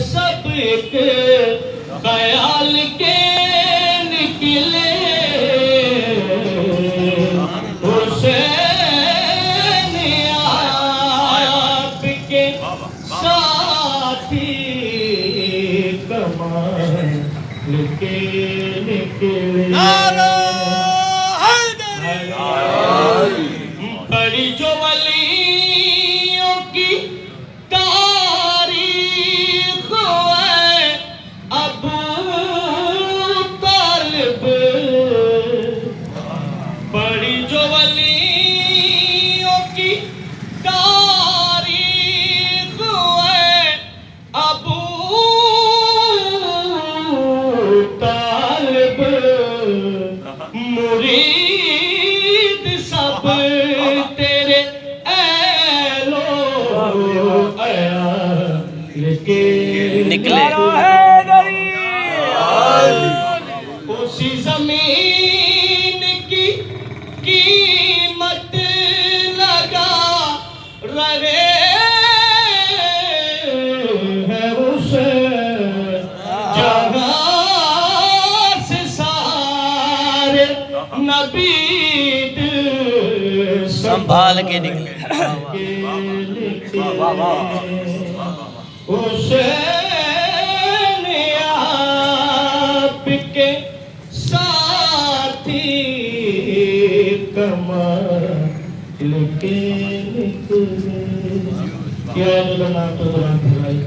سب ایک خیال کے نکلے حسین آپ کے ساتھی کمال کے نکلے بڑی جو ولیوں کی تاریخ ہے ابو طالب بڑی جو ولیوں کی تاریخ ہے ابو طالب مرید سب تیرے نکلے اسی زمین کی قیمت لگا رہے ہیں اس جگہ سے سارے نبی سنبھال کے نکلے حسین آپ کے ساتھی کمال کے نکلے کیا جلنا تو بلند بھائی